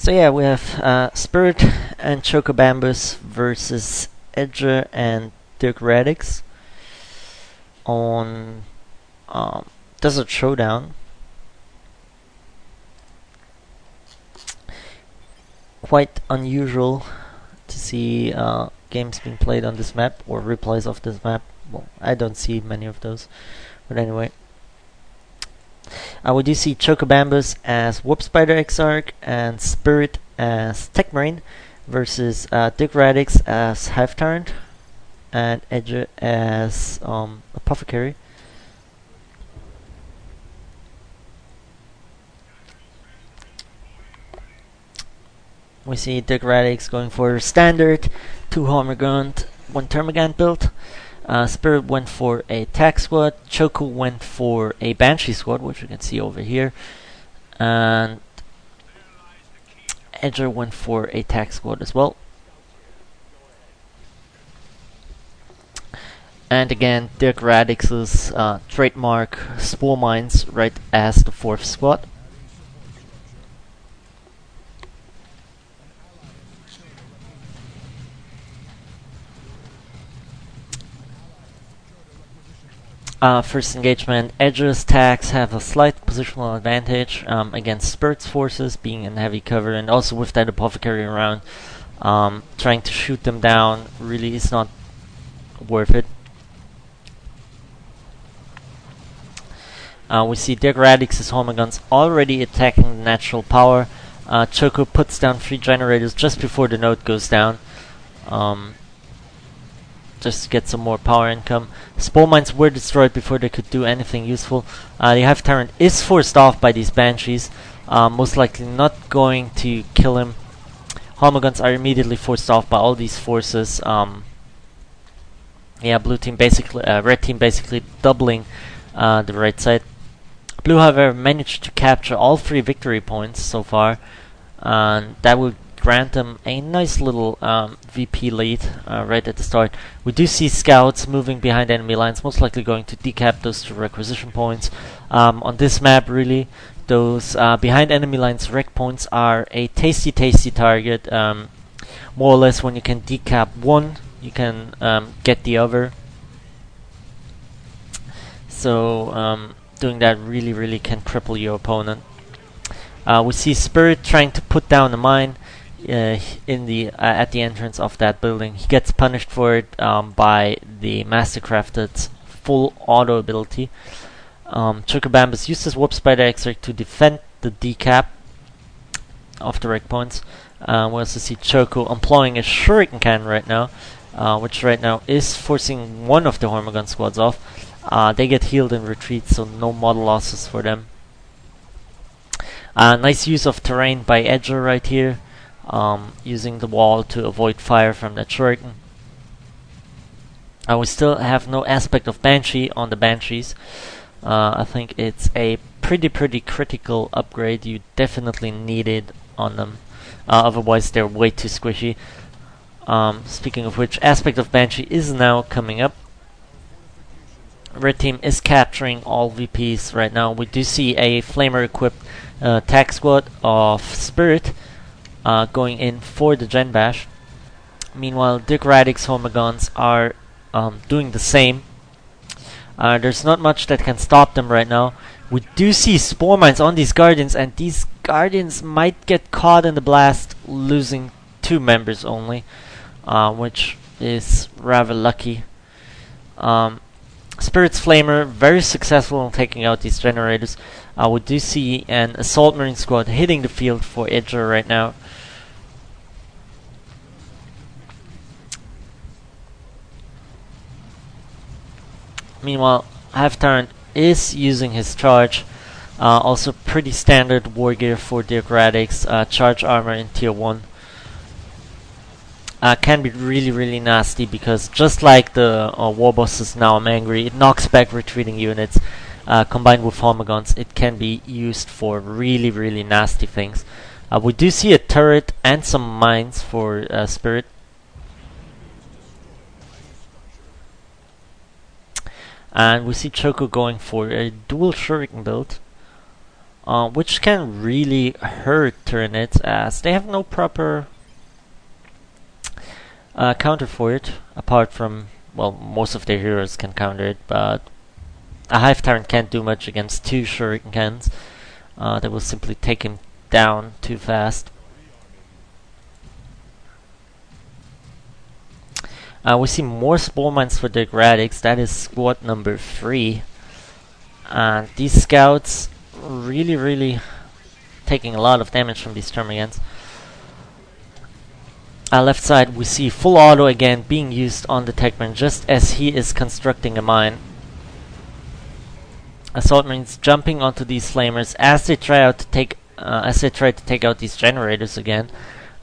So yeah, we have Spirit and Chokobambus versus Edtjuh and Dirkradix on Desert Showdown. Quite unusual to see games being played on this map, or replays of this map. Well, I don't see many of those, but anyway. We do see Chokobambus as Warp Spider Exarch and Spirit as Tech Marine versus Dirkradix as Hive Tyrant and Edtjuh as Apothecary. We see Dirkradix going for standard 2 Hammer Gun, 1 Termagant build. Spirit went for a Tac Squad, Choko went for a Banshee Squad, which you can see over here, and Edtjuh went for a Tac Squad as well. And again, Dirkradix's trademark Spore Mines right as the 4th squad. First engagement, Edtjuh's tags have a slight positional advantage against Spirit's forces, being in heavy cover, and also with that Apothecary around, trying to shoot them down really is not worth it. We see Dirkradix's Hammer Guns already attacking the natural power. Choko puts down 3 generators just before the node goes down. Just to get some more power income. Spore Mines were destroyed before they could do anything useful. The Hive Tyrant is forced off by these Banshees, most likely not going to kill him. Hammer Guns are immediately forced off by all these forces. Yeah, blue team basically, red team basically doubling the right side. Blue, however, managed to capture all 3 victory points so far, and that will grant them a nice little VP lead right at the start. We do see scouts moving behind enemy lines, most likely going to decap those 2 requisition points. On this map, really, those behind enemy lines rec points are a tasty target. More or less, when you can decap one, you can get the other. So doing that really can cripple your opponent. We see Spirit trying to put down a mine in the at the entrance of that building. He gets punished for it by the Mastercrafted's full auto ability. Chokobambus used his Warp Spider Exarch to defend the decap of the rec points. We also see Choko employing a Shuriken Cannon right now, which right now is forcing one of the Hammer Gun squads off. They get healed and retreat, so no model losses for them. Nice use of terrain by Edtjuh right here. Using the wall to avoid fire from that Shuriken. We still have no aspect of Banshee on the Banshees. I think it's a pretty critical upgrade. You definitely need it on them. Otherwise they're way too squishy. Speaking of which, aspect of Banshee is now coming up. Red team is capturing all VPs right now. We do see a Flamer equipped Tac Squad of Spirit going in for the Gen Bash. Meanwhile, Dirkradix Hammer Guns are doing the same. There's not much that can stop them right now. We do see Spore Mines on these Guardians, and these Guardians might get caught in the blast, losing 2 members only, which is rather lucky. Spirit's Flamer, very successful in taking out these generators. We do see an Assault Marine squad hitting the field for Edtjuh right now. Meanwhile, Hive Tyrant is using his charge. Also pretty standard war gear for Dirkradix. Charge armor in tier 1. Can be really nasty, because just like the war bosses Now I'm Angry, it knocks back retreating units. Combined with Hammer Guns, it can be used for really nasty things. We do see a turret and some mines for Spirit. And we see Choko going for a dual Shuriken build. which can really hurt Tyranids as they have no proper counter for it, apart from, well, most of their heroes can counter it, but a Hive Tyrant can't do much against 2 Shurikens. They will simply take him down too fast. We see more Spore Mines for Dirkradix. That is squad number 3. And these scouts really taking a lot of damage from these Termagants. Left side we see full auto again being used on the Techman just as he is constructing a mine. Assault Marines jumping onto these flamers as they try to take out these generators again.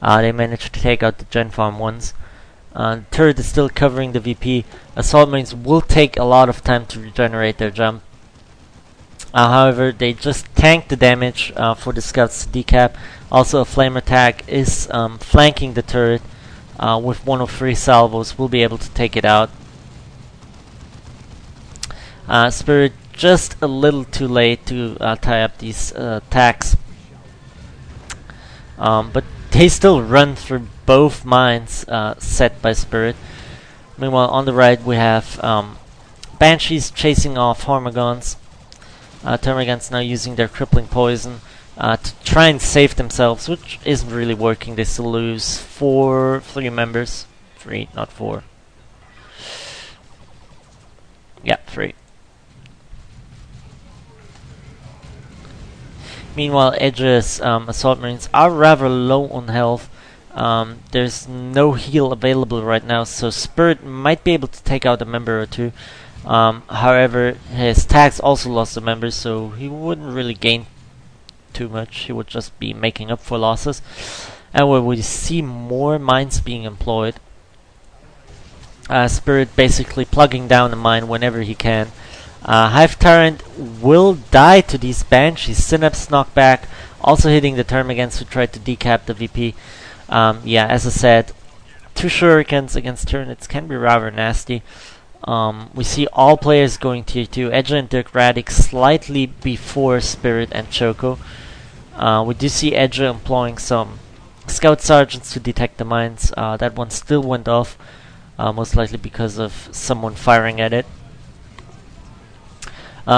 They manage to take out the Gen Farm ones. The turret is still covering the VP. Assault Marines will take a lot of time to regenerate their jump. However, they just tank the damage for the scouts to decap. Also, a flame attack is flanking the turret with 1 of 3 salvos. Will be able to take it out. Spirit just a little too late to tie up these attacks. But they still run through both mines set by Spirit. Meanwhile, on the right we have Banshees chasing off Hormagons. Termagants now using their crippling poison to try and save themselves, which isn't really working. They still lose 3 members. 3, not 4. Yeah, 3. Meanwhile, Edtjuh's Assault Marines are rather low on health. There's no heal available right now, so Spirit might be able to take out a member or 2. However, his tags also lost a member, so he wouldn't really gain too much. He would just be making up for losses. And where we see more mines being employed. Spirit basically plugging down a mine whenever he can. Hive Tyrant will die to these Banshees. Synapse knockback, also hitting the Termagants who tried to decap the VP. Yeah, as I said, 2 Shurikens against Tyranids can be rather nasty. We see all players going tier 2. Edtjuh and Dirkradix slightly before Spirit and Choko. We do see Edtjuh employing some Scout Sergeants to detect the mines. That one still went off, most likely because of someone firing at it.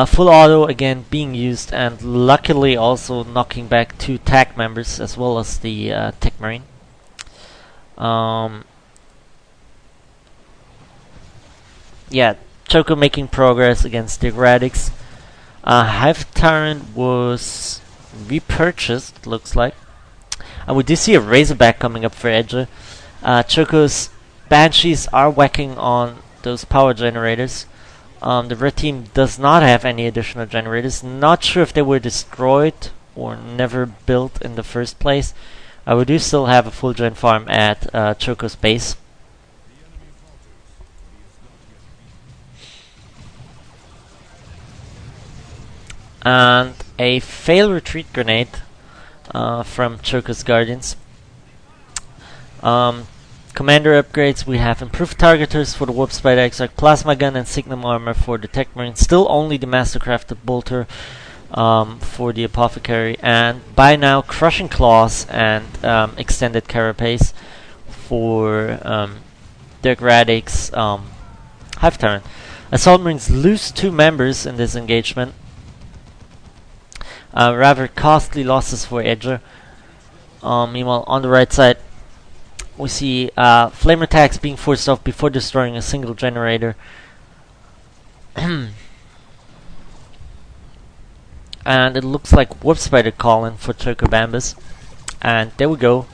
Full auto again being used, and luckily also knocking back 2 TAC members as well as the Tech Marine. Yeah, Choko making progress against Dirkradix. Hive Tyrant was repurchased, it looks like. And we do see a Razorback coming up for Edtjuh. Choko's Banshees are whacking on those power generators. The red team does not have any additional generators. Not sure if they were destroyed or never built in the first place. We do still have a full gen farm at Choko's base. And a fail retreat grenade from Choko's Guardians. Commander upgrades, we have improved targeters for the Warp Spider Exarch, Plasma Gun and Signum Armor for the Tech Marine. Still only the Mastercrafted Bolter for the Apothecary. And by now, Crushing Claws and Extended Carapace for Dirkradix Hive Tyrant. Assault Marines lose 2 members in this engagement. Rather costly losses for Edtjuh. Meanwhile, on the right side, we see flame attacks being forced off before destroying a single generator. And it looks like Warp Spider calling for Chokobambus. And there we go.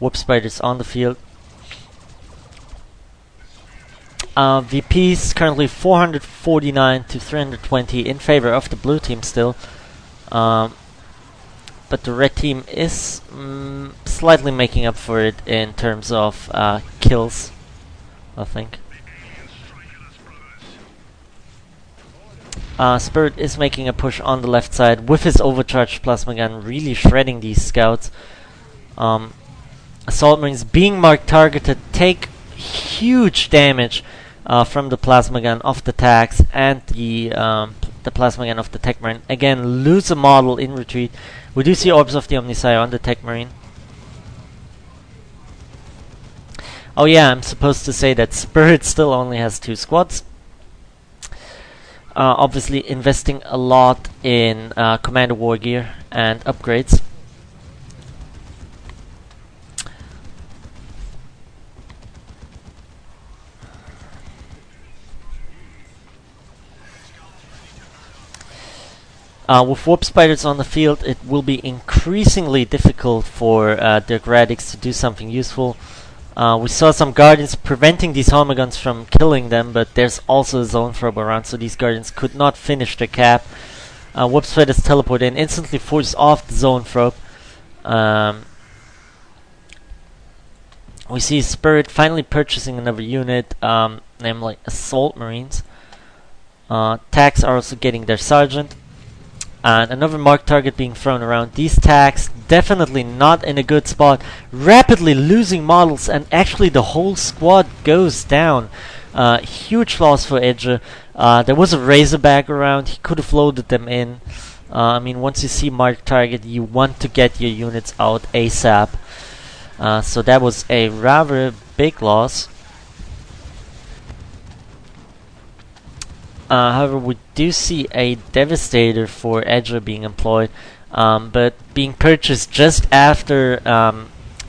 Warp Spider's on the field. VP's currently 449 to 320 in favor of the blue team still. But the red team is slightly making up for it in terms of kills, I think. Spirit is making a push on the left side with his overcharged plasma gun, really shredding these scouts. Assault Marines being marked targeted take huge damage from the plasma gun off the tags and the the Plasma Gun of the Tech Marine. Again, lose a model in retreat. We do see Orbs of the Omnissiah on the Tech Marine. Oh yeah, I'm supposed to say that Spirit still only has 2 squads. Obviously investing a lot in Commander War Gear and upgrades. With Warp Spiders on the field, it will be increasingly difficult for Dirkradix to do something useful. We saw some Guardians preventing these Hormiguns from killing them, but there's also a Zone Probe around, so these Guardians could not finish their cap. Warp Spiders teleport in, instantly force off the Zone Probe. We see Spirit finally purchasing another unit, namely Assault Marines. Tags are also getting their Sergeant. And another marked target being thrown around. These tags definitely not in a good spot. Rapidly losing models, and actually the whole squad goes down. Huge loss for Edtjuh. There was a Razorback around. He could have loaded them in. I mean, once you see marked target, you want to get your units out ASAP. So that was a rather big loss. However, we do see a Devastator for Edtjuh being employed, but being purchased just after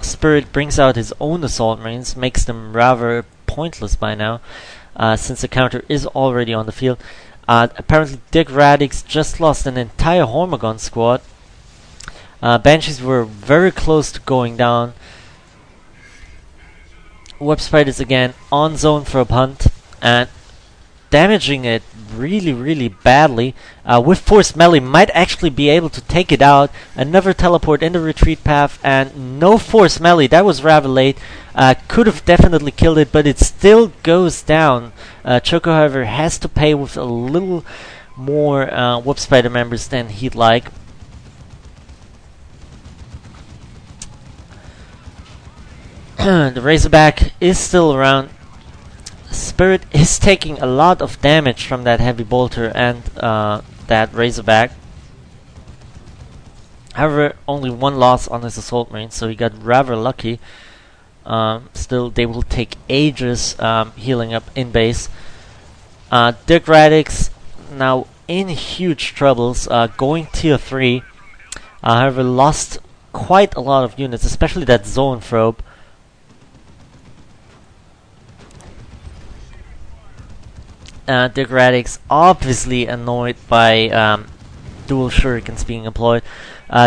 Spirit brings out his own Assault Marines makes them rather pointless by now, since the counter is already on the field. Apparently Dirkradix just lost an entire Hormiguns squad. Banshees were very close to going down. Warp Spiders again on Zone for a punt, and damaging it really badly. With Force Melee might actually be able to take it out. Another teleport in the retreat path, and no Force Melee. That was rather late. Could have definitely killed it, but it still goes down. Choko, however, has to pay with a little more Warp Spider members than he'd like. The Razorback is still around. Spirit is taking a lot of damage from that Heavy Bolter and that Razorback. However, only 1 loss on his Assault Marine, so he got rather lucky. Still, they will take ages healing up in base. Dirkradix now in huge troubles, going tier 3. However, lost quite a lot of units, especially that Zone Probe. Dirkradix obviously annoyed by dual shurikens being employed.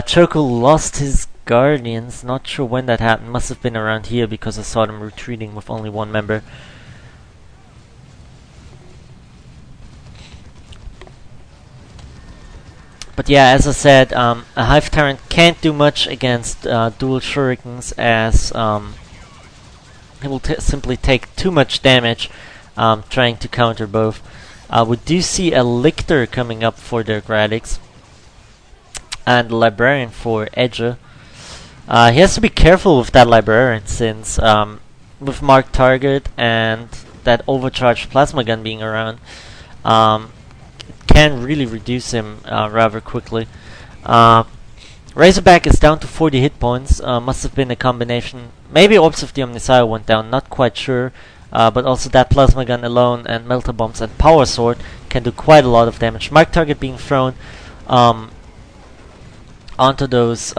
Choko lost his Guardians, not sure when that happened, must have been around here because I saw them retreating with only 1 member. But yeah, as I said, a Hive Tyrant can't do much against dual shurikens, as he will simply take too much damage trying to counter both. We do see a Lictor coming up for Dirkradix, and a Librarian for Edtjuh. He has to be careful with that Librarian, since with marked target and that overcharged Plasma Gun being around, it can really reduce him rather quickly. Razorback is down to 40 hit points. Must have been a combination. Maybe Orbs of the Omnissiah went down, not quite sure. But also that Plasma Gun alone and Melter Bombs and Power Sword can do quite a lot of damage. Mark target being thrown onto those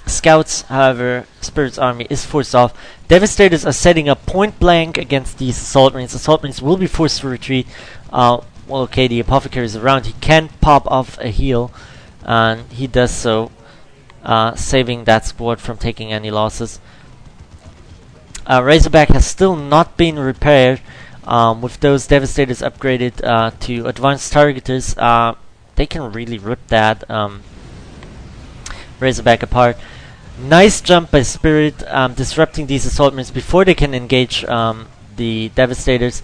scouts. However, Spirit's army is forced off. Devastators are setting up point blank against these Assault Marines. Assault Marines will be forced to retreat. Well, okay, the Apothecary is around. He can pop off a heal, and he does so, saving that squad from taking any losses. Razorback has still not been repaired. With those Devastators upgraded to Advanced Targeters, they can really rip that Razorback apart. Nice jump by Spirit, disrupting these Assault Marines before they can engage the Devastators.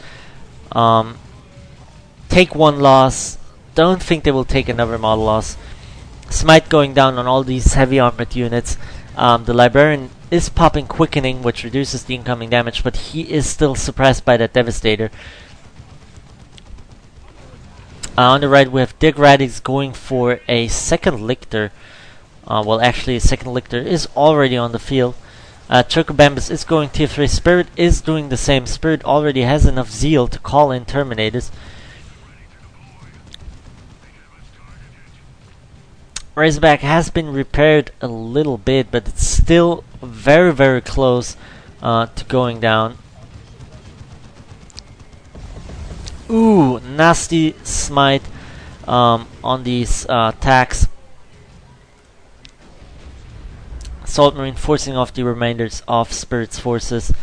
Take 1 loss. Don't think they will take another model loss. Smite going down on all these heavy armored units. The Librarian is popping Quickening, which reduces the incoming damage, but he is still suppressed by that Devastator. On the right we have Dirkradix going for a second Lictor. Well, actually, a second Lictor is already on the field. Chokobambus is going tier 3. Spirit is doing the same. Spirit already has enough zeal to call in Terminators. Razorback has been repaired a little bit, but it's still very, very close to going down. Ooh, nasty smite on these attacks. Assault Marine forcing off the remainders of Spirit's forces.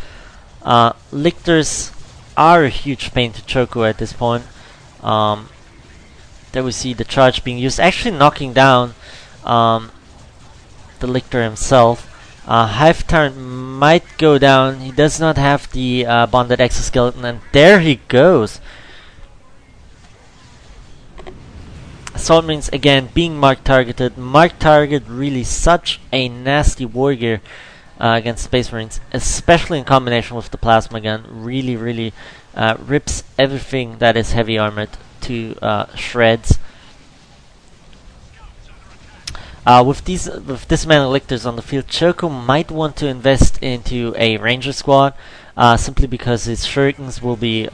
Lictors are a huge pain to Choco at this point. There we see the charge being used, actually knocking down the Lictor himself. Hive Tyrant might go down. He does not have the bonded exoskeleton, and there he goes. Assault Marines again being mark targeted. Mark target really such a nasty war gear against Space Marines, especially in combination with the plasma gun. Really, really rips everything that is heavy armored to shreds. With this many Lictors on the field, Choco might want to invest into a Ranger squad, simply because his shurikens will be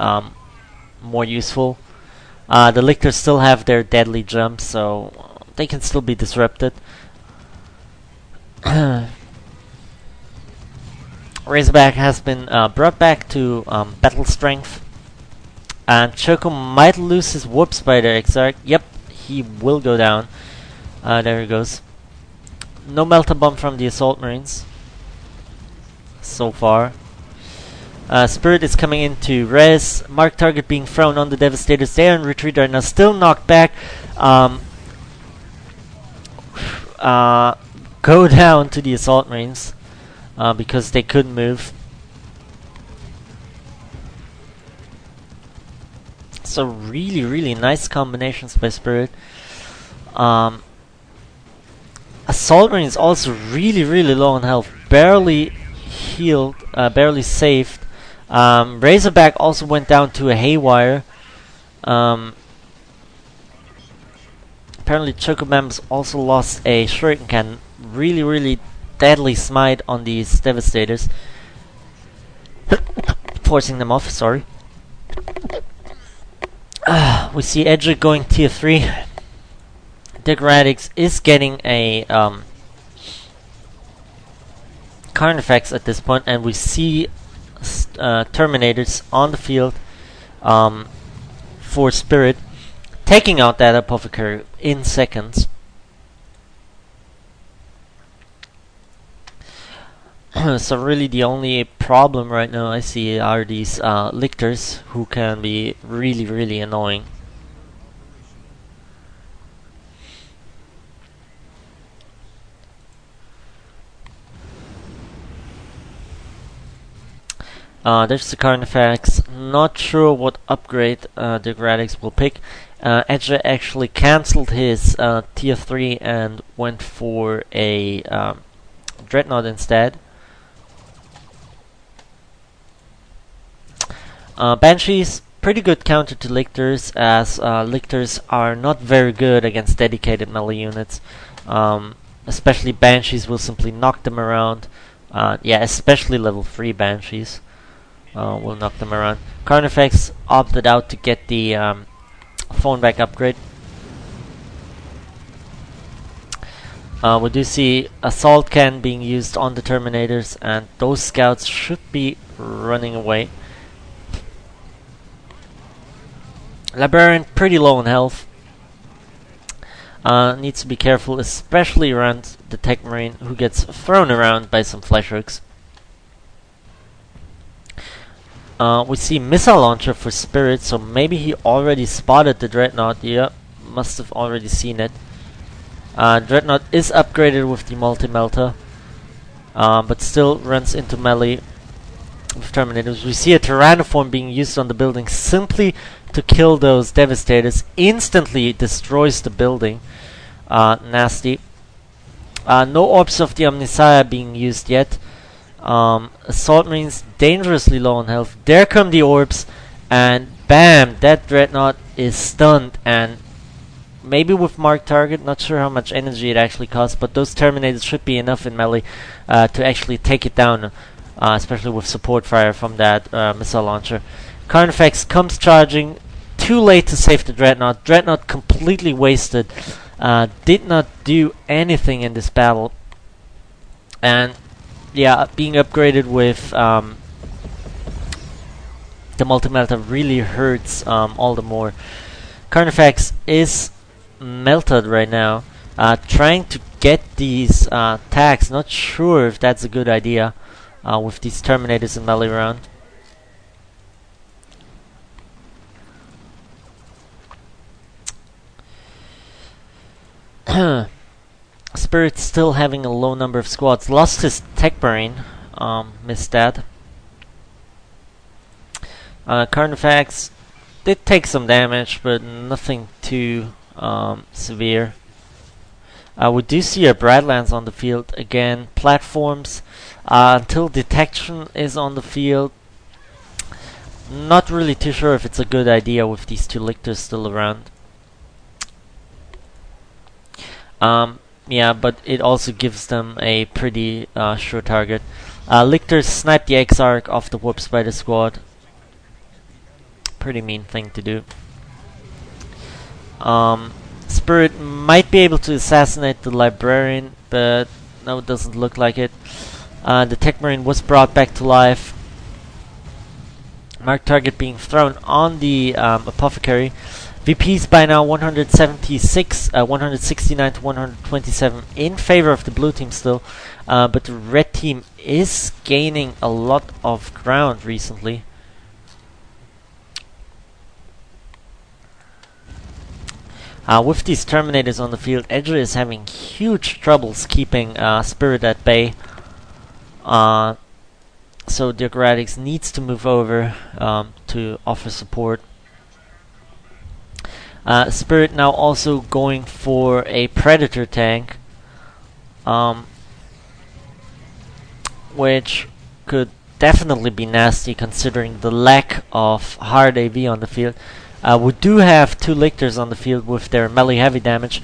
more useful. The Lictors still have their deadly jumps, so they can still be disrupted. Razorback has been brought back to battle strength, and Choco might lose his Warp Spider Exarch. Yep, he will go down. There he goes. No Melta Bomb from the Assault Marines so far. Spirit is coming into res. Mark target being thrown on the Devastators. They are in retreat right now, still knocked back. Go down to the Assault Marines because they couldn't move. So really, really nice combinations by Spirit. Assault Marines also really, really low on health, barely healed, barely saved. Razorback also went down to a haywire. Apparently Chokobambus also lost a shuriken cannon. Really, really deadly smite on these Devastators. Forcing them off, sorry. We see Edtjuh going tier 3. Dirkradix is getting a Carnifex at this point, and we see Terminators on the field for Spirit, taking out that Apothecary in seconds. So really the only problem right now I see are these Lictors, who can be really, really annoying. There's the Carnifex. Not sure what upgrade Dirkradix will pick. Edtjuh actually cancelled his tier 3 and went for a Dreadnought instead. Banshees, pretty good counter to Lictors, as Lictors are not very good against dedicated melee units. Especially Banshees will simply knock them around. Yeah, especially level 3 Banshees. Will knock them around. Carnifex opted out to get the phone back upgrade. We do see Assault Can being used on the Terminators, and those scouts should be running away. Librarian pretty low on health. Needs to be careful, especially around the Tech Marine, who gets thrown around by some flesh hooks. We see Missile Launcher for Spirit, so maybe he already spotted the Dreadnought. Yeah, must have already seen it. Dreadnought is upgraded with the Multi-Melta, but still runs into melee with Terminators. We see a Tyrannoform being used on the building simply to kill those Devastators. Instantly destroys the building. Nasty. No Orbs of the Omnissiah being used yet. Assault Marines dangerously low on health. There come the Orbs, and bam! That Dreadnought is stunned, and maybe with marked target, not sure how much energy it actually costs, but those Terminators should be enough in melee to actually take it down, especially with support fire from that missile launcher. Carnifex comes charging, too late to save the Dreadnought. Dreadnought completely wasted, did not do anything in this battle, and yeah, being upgraded with the multi-melter really hurts all the more. Carnifex is melted right now, trying to get these tags. Not sure if that's a good idea with these Terminators in melee round. Spirit's still having a low number of squads. Lost his Tech Marine, missed that. Carnifex did take some damage, but nothing too severe. We do see a Bradlands on the field again. Platforms until detection is on the field. Not really too sure if it's a good idea with these two Lictors still around. Yeah, but it also gives them a pretty sure target. Lictors snipe the Exarch off the Warp Spider squad. Pretty mean thing to do. Spirit might be able to assassinate the Librarian, but no, it doesn't look like it. The Tech Marine was brought back to life. Marked target being thrown on the Apothecary. VPs by now 176, 169 to 127 in favor of the blue team still, but the red team is gaining a lot of ground recently. With these Terminators on the field, Edtjuh is having huge troubles keeping Spirit at bay. So Dirkradix needs to move over to offer support. Spirit now also going for a Predator tank, which could definitely be nasty considering the lack of hard AV on the field. We do have two Lictors on the field with their melee heavy damage.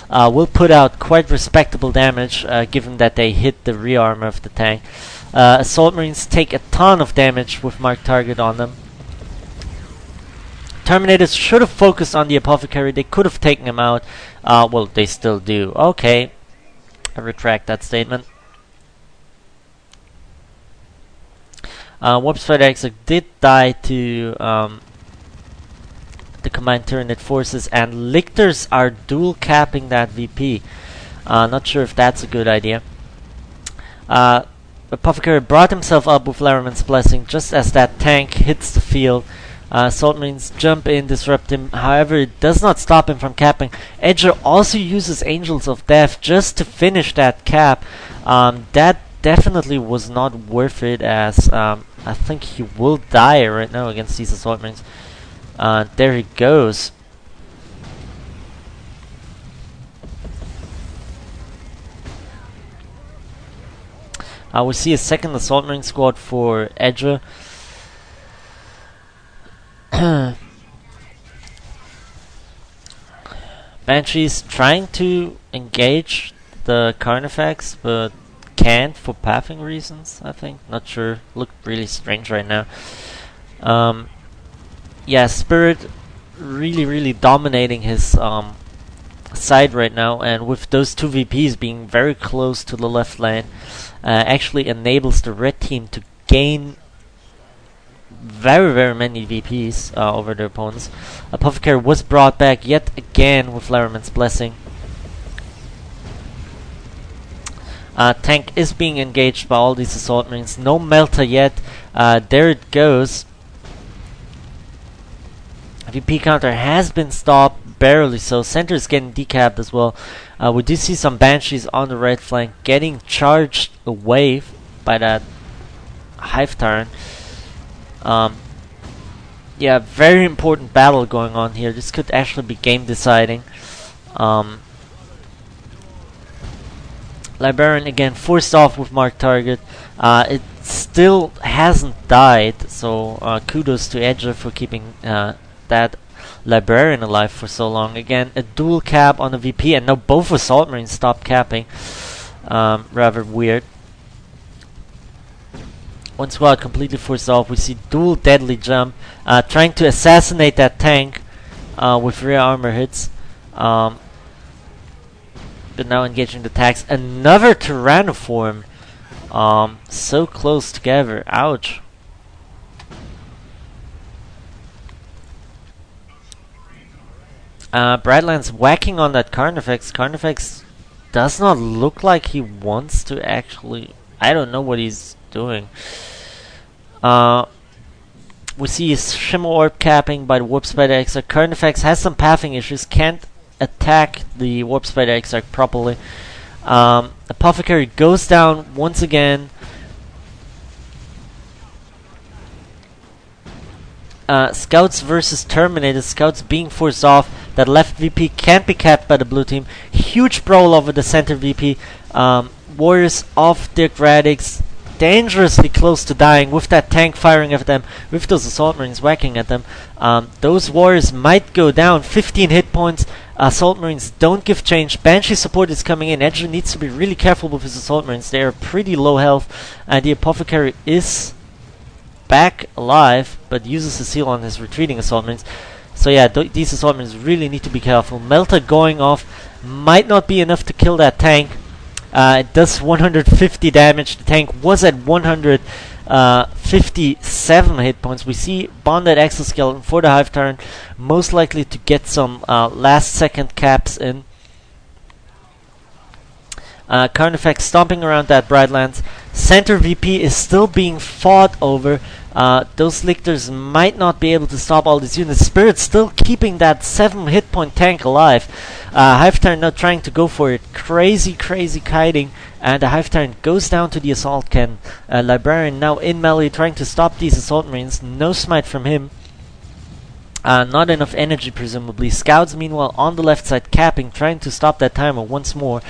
Will put out quite respectable damage given that they hit the rear armor of the tank. Assault Marines take a ton of damage with marked target on them. Terminators should have focused on the Apothecary. They could have taken him out. Well, they still do. Okay, I retract that statement. Warp Spider Exarch did die to the Combined Tyranid forces, and Lictors are dual capping that VP. Not sure if that's a good idea. Apothecary brought himself up with Laraman's Blessing just as that tank hits the field. Assault Marines jump in, disrupt him. However, it does not stop him from capping. Edtjuh also uses Angels of Death just to finish that cap. That definitely was not worth it, as I think he will die right now against these Assault Marines. There he goes. We see a second Assault Marine squad for Edtjuh. Banshee's trying to engage the Carnifex, but can't for pathing reasons, I think. Not sure. Looked really strange right now. Yeah, Spirit really dominating his side right now, and with those two VPs being very close to the left lane, actually enables the red team to gain very many VPs over their opponents. Apothecary was brought back yet again with Laraman's Blessing. Tank is being engaged by all these Assault Marines. No Melter yet. There it goes. VP counter has been stopped, barely so. Center is getting decapped as well. We do see some Banshees on the right flank getting charged away by that Hive Tyrant. Yeah, very important battle going on here. This could actually be game deciding. Librarian again forced off with marked target. It's still hasn't died, so kudos to Edtjuh for keeping that Librarian alive for so long. Again, a dual cap on the VP, and now both Assault Marines stopped capping. Rather weird. One squad completely forced off. We see dual deadly jump, trying to assassinate that tank with rear armor hits. But now engaging the attacks. Another Tyrannoform. So close together. Ouch. Bradland's whacking on that Carnifex. Carnifex does not look like he wants to actually... I don't know what he's doing. We see his Shimmer Orb capping by the Warp Spider Exarch. Carnifex has some pathing issues, can't attack the Warp Spider Exarch properly. Apothecary goes down once again. Scouts versus Terminators. Scouts being forced off. That left VP can't be capped by the blue team. Huge brawl over the center VP. Warriors of Dirkradix dangerously close to dying with that tank firing at them, with those Assault Marines whacking at them. Those Warriors might go down. 15 hit points. Assault Marines don't give change. Banshee support is coming in. Edtjuh needs to be really careful with his Assault Marines. They are pretty low health. And the Apothecary is back alive, but uses the seal on his retreating Assault Marines. So yeah, these Assault Marines really need to be careful. Melter going off might not be enough to kill that tank. It does 150 damage. The tank was at 157 hit points. We see Bonded Exoskeleton for the Hive Tyrant, most likely to get some last second caps in. Carnifex stomping around that Brightlands. Center VP is still being fought over. Those Lictors might not be able to stop all these units. Spirit's still keeping that 7 hit point tank alive. Hive Tyrant now trying to go for it. Crazy kiting. And the Hive Tyrant goes down to the Assault Cannon. Librarian now in melee trying to stop these Assault Marines. No smite from him. Not enough energy presumably. Scouts meanwhile on the left side capping, trying to stop that timer once more.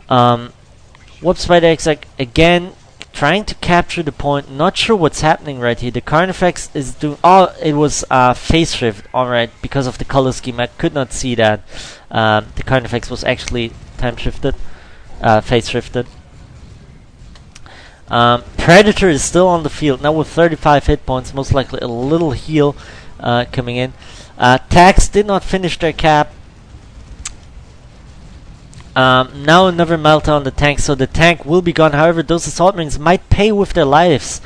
Warp Spider Exarch again trying to capture the point. Not sure what's happening right here. The Carnifex is doing... Oh, it was phase shift. Alright, because of the color scheme I could not see that. The Carnifex was actually time shifted. Phase shifted. Predator is still on the field. Now with 35 hit points. Most likely a little heal coming in. Tax did not finish their cap. Now another meltdown on the tank, so the tank will be gone. However, those Assault Marines might pay with their lives.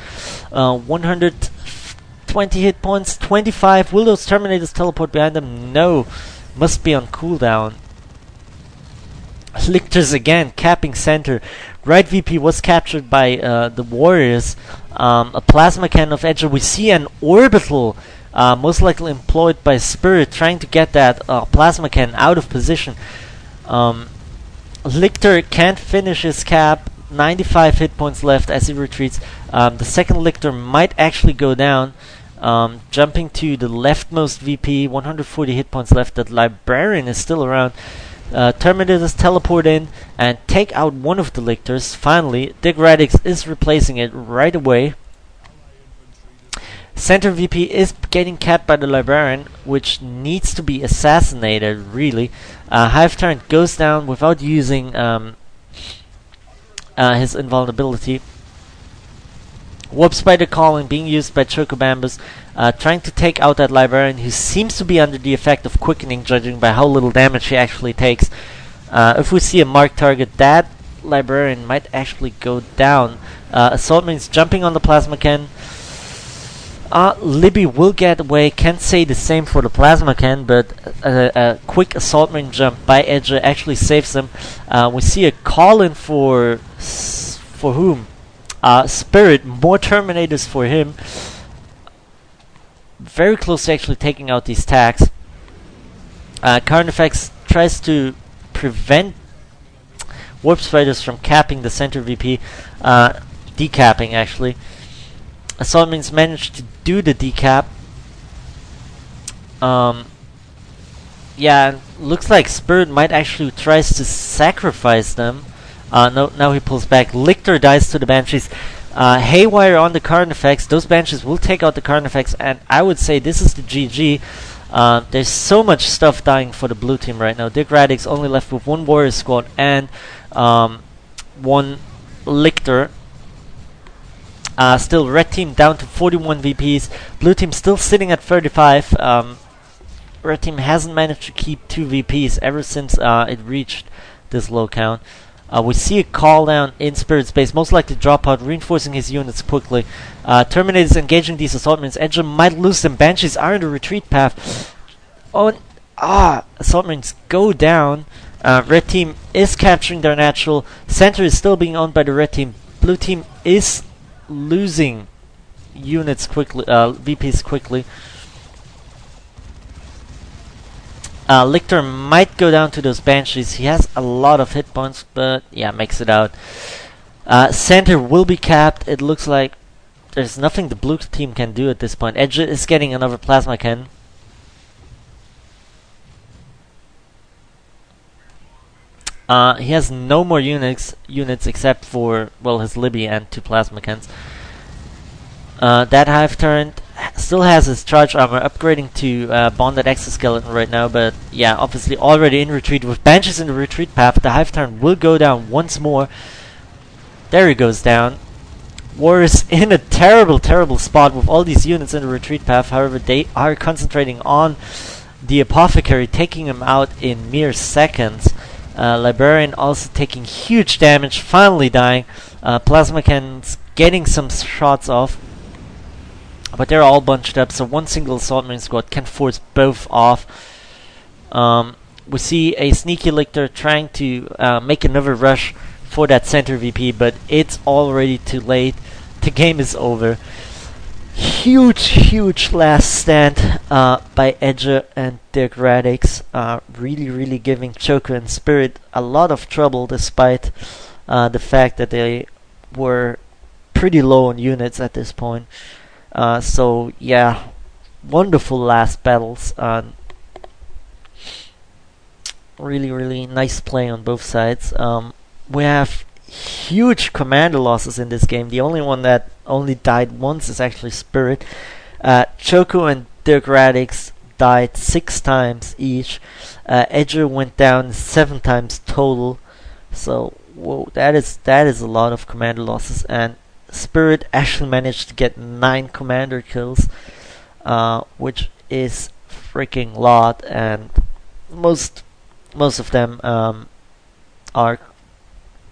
120 hit points, 25. Will those Terminators teleport behind them? No. Must be on cooldown. Lictors again, capping center. Right VP was captured by the Warriors. A Plasma Cannon of Edtjuh. We see an Orbital, most likely employed by Spirit, trying to get that Plasma Cannon out of position. Lictor can't finish his cap. 95 hit points left as he retreats. The second Lictor might actually go down. Jumping to the leftmost VP. 140 hit points left. That Librarian is still around. Terminators teleport in and take out one of the Lictors. Finally, Dirkradix is replacing it right away. Center VP is getting capped by the Librarian, which needs to be assassinated, really. Hive Tyrant goes down without using his invulnerability. Warp Spider calling being used by Chokobambus, trying to take out that Librarian, who seems to be under the effect of quickening, judging by how little damage he actually takes. If we see a marked target, that Librarian might actually go down. Assault Marines jumping on the Plasma Cannon. Libby will get away. Can't say the same for the Plasma Cannon, but a quick Assault Marine jump by Edtjuh actually saves them. We see a call-in for whom? Spirit. More Terminators for him. Very close to actually taking out these tags. Carnifex tries to prevent Warp Spiders from capping the center VP. Decapping, actually. Assault Marines managed to do the decap. Yeah, looks like Spirit might actually tries to sacrifice them. No, now he pulls back. Lictor dies to the Banshees. haywire on the current effects. Those Banshees will take out the current effects, and I would say this is the GG. There's so much stuff dying for the blue team right now. Dirkradix only left with 1 Warrior Squad and 1 Lictor. Still red team down to 41 VPs. Blue team still sitting at 35. Red team hasn't managed to keep 2 VPs ever since it reached this low count. We see a call down in Spirit's base, most likely drop out, reinforcing his units quickly. Terminators engaging these assaultments. Edtjuh might lose them. Banshees are in the retreat path. Assaultments go down. Red team is capturing their natural. Center is still being owned by the red team. Blue team is losing units quickly, VPs quickly. Lictor might go down to those Banshees. He has a lot of hit points, but yeah, makes it out. Center will be capped. It looks like there's nothing the blue team can do at this point. Edtjuh is getting another plasma cannon. He has no more units except for, well, his Libby and 2 plasma cannons. That Hive turret still has his charge armor, upgrading to bonded exoskeleton right now, but yeah, obviously already in retreat. With Banshees in the retreat path, the Hive turret will go down once more. There he goes down. Warriors in a terrible, terrible spot with all these units in the retreat path. However, they are concentrating on the Apothecary, taking him out in mere seconds. Librarian also taking huge damage, finally dying. Plasma cannons getting some shots off, but they're all bunched up, so one single assault marine squad can force both off. We see a sneaky Lictor trying to make another rush for that center VP, but it's already too late. The game is over. Huge last stand by Edtjuh and Dirkradix. Really giving Choko and Spirit a lot of trouble, despite the fact that they were pretty low on units at this point. So yeah, wonderful last battles. Really nice play on both sides. We have huge commander losses in this game. The only one that only died once is actually Spirit. Choko and Dirkradix died 6 times each. Edtjuh went down 7 times total. So whoa, that is a lot of commander losses. And Spirit actually managed to get 9 commander kills, which is freaking lot, and most of them are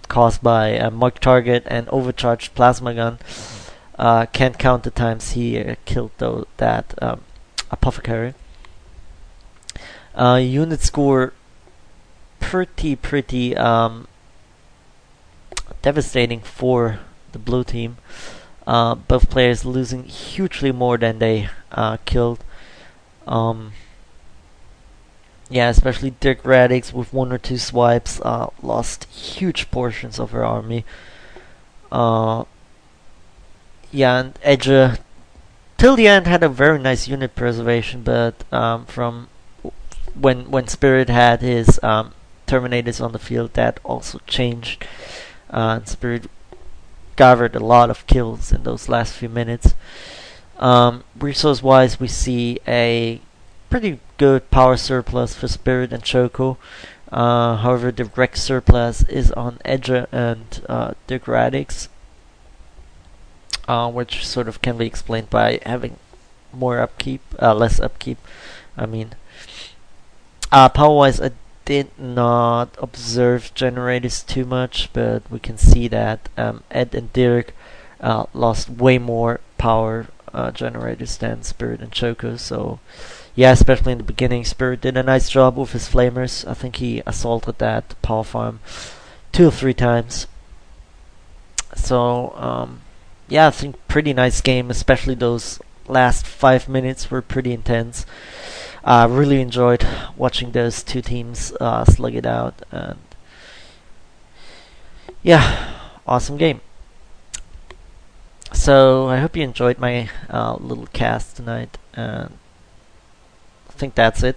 caused by a marked target and overcharged plasma gun. Can't count the times he killed that Apothecary. Unit score pretty devastating for the blue team. Both players losing hugely more than they killed. Yeah, especially Dirkradix with 1 or 2 swipes lost huge portions of her army. Yeah, and Edtjuh till the end had a very nice unit preservation, but from when Spirit had his Terminators on the field, that also changed. And Spirit gathered a lot of kills in those last few minutes. Resource wise, we see a pretty good power surplus for Spirit and Choko. However, the wreck surplus is on Edtjuh and Dirkradix, which sort of can be explained by having more upkeep, less upkeep. I mean, power wise, I did not observe generators too much, but we can see that Ed and Dirk lost way more power generators than Spirit and Choko. So yeah, especially in the beginning, Spirit did a nice job with his flamers. I think he assaulted that power farm 2 or 3 times. So yeah, I think pretty nice game, especially those last 5 minutes were pretty intense. Really enjoyed watching those 2 teams slug it out, and yeah, awesome game. So I hope you enjoyed my little cast tonight, and I think that's it.